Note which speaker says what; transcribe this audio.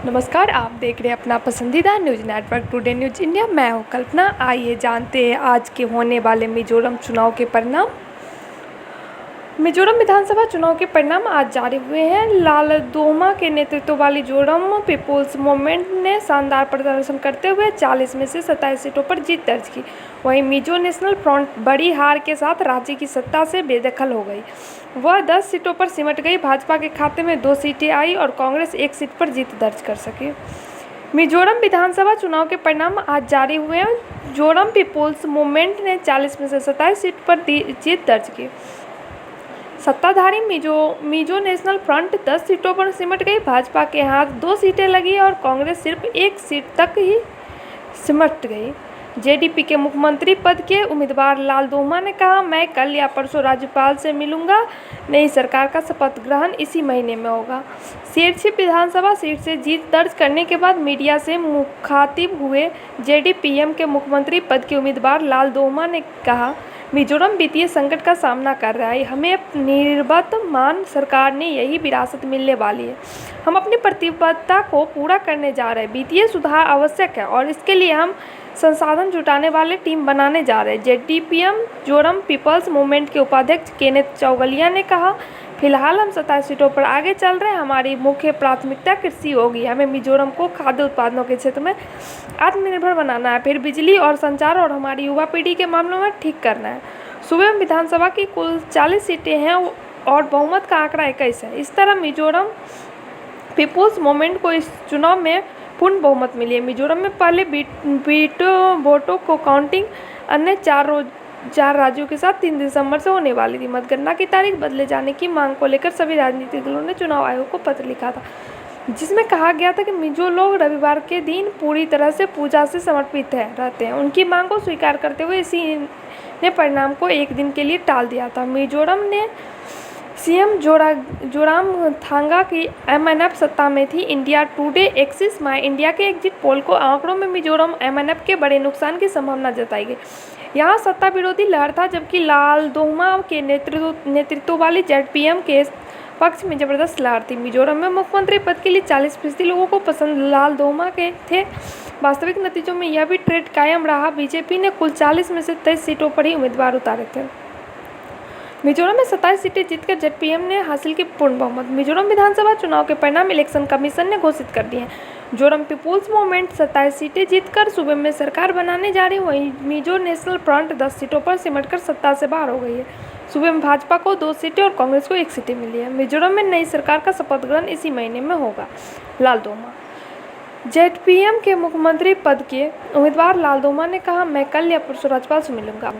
Speaker 1: नमस्कार, आप देख रहे हैं अपना पसंदीदा news network today news India. मैं हूं कल्पना। आइए जानते हैं आज के होने वाले मिजोरम चुनाव के परिणाम। मिजोरम विधानसभा चुनाव के परिणाम आज जारी हुए हैं। लालदोमा के नेतृत्व वाली मिजोरम पीपुल्स मूवमेंट ने शानदार प्रदर्शन करते हुए 40 में से 27 सीटों पर जीत दर्ज की। वहीं मिजो नेशनल फ्रंट बड़ी हार के साथ राज्य की सत्ता से बेदखल हो गई। वह 10 सीटों पर सिमट गई। भाजपा के खाते में 2 सीटें आई और कांग्रेस 1 सीट पर जीत दर्ज कर सकी। मिजोरम विधानसभा चुनाव के परिणाम आज जारी हुए हैं। मिजोरम पीपुल्स मूवमेंट ने 40 में से 27 सीट पर जीत दर्ज की। सत्ताधारी मिजो नेशनल फ्रंट 10 सीटों पर सिमट गई। भाजपा के हाथ 2 सीटें लगी और कांग्रेस सिर्फ 1 सीट तक ही सिमट गई। जेडीपी के मुख्यमंत्री पद के उम्मीदवार लालदोमा ने कहा, मैं कल या परसों राज्यपाल से मिलूंगा। नई सरकार का शपथ ग्रहण इसी महीने में होगा। शेरछिप विधानसभा सीट से जीत दर्ज करने के बाद मीडिया से मुखातिब हुए जेडीपीएम के मुख्यमंत्री पद के उम्मीदवार लालदोमा ने कहा, मिजोरम वित्तीय संकट का सामना कर रहा है। हमें निवर्तमान सरकार ने यही विरासत मिलने वाली है। हम अपनी प्रतिबद्धता को पूरा करने जा रहे हैं। वित्तीय सुधार आवश्यक है और इसके लिए हम संसाधन जुटाने वाले टीम बनाने जा रहे हैं। जेडीपीएम मिजोरम पीपल्स मूवमेंट के उपाध्यक्ष केनेथ चौगलिया ने कहा, फिलहाल हम 27 सीटों पर आगे चल रहे हैं। हमारी मुख्य प्राथमिकता कृषि होगी। हमें मिजोरम को खाद्य उत्पादनों के क्षेत्र में आत्मनिर्भर बनाना है, फिर बिजली और संचार और हमारी युवा पीढ़ी के मामलों में ठीक करना है। सूबे में विधानसभा की कुल 40 सीटें हैं और बहुमत का आंकड़ा 21 है। इस तरह मिजोरम पीपुल्स मूवमेंट को इस चुनाव में पूर्ण बहुमत मिली है। मिजोरम में पहले वोटों को काउंटिंग अन्य चार राज्यों के साथ 3 दिसंबर से होने वाली थी। मतगणना की तारीख बदले जाने की मांग को लेकर सभी राजनीतिक दलों ने चुनाव आयोग को पत्र लिखा था, जिसमें कहा गया था कि मिजो लोग रविवार के दिन पूरी तरह से पूजा से समर्पित रहते हैं। उनकी मांग को स्वीकार करते हुए इसी ने परिणाम को 1 दिन के लिए टाल दिया था। मिजोरम ने सीएम जोरामथांगा की एमएनएफ सत्ता में थी। इंडिया टुडे एक्सिस माई इंडिया के एग्जिट पोल को आंकड़ों में मिजोरम एमएनएफ के बड़े नुकसान की संभावना जताई गई। यहाँ सत्ता विरोधी लहर था, जबकि लालदोमा के नेतृत्व वाली जेडपीएम के पक्ष में जबरदस्त लहर थी। मिजोरम में मुख्यमंत्री पद के लिए 40% लोगों को पसंद लालदोमा के थे। वास्तविक नतीजों में यह भी ट्रेंड कायम रहा। बीजेपी ने कुल 40 में से 23 सीटों पर ही उम्मीदवार उतारे थे। मिजोरम में 27 सीटें जीतकर जेडपीएम ने हासिल की पूर्ण बहुमत। मिजोरम विधानसभा चुनाव के परिणाम इलेक्शन कमीशन ने घोषित कर दिए हैं। मिजोरम पीपुल्स मूवमेंट 27 सीटें जीतकर सूबे में सरकार बनाने जा रही है। वहीं मिजो नेशनल फ्रंट 10 सीटों पर सिमटकर सत्ता से बाहर हो गई है। सूबे में भाजपा को 2 सीटें और कांग्रेस को 1 सीटें मिली है। मिजोरम में नई सरकार का शपथ ग्रहण इसी महीने में होगा। लालदोमा जेडपीएम के मुख्यमंत्री पद के उम्मीदवार लालदोमा ने कहा, मैं कल या परसों राज्यपाल से मिलूंगा।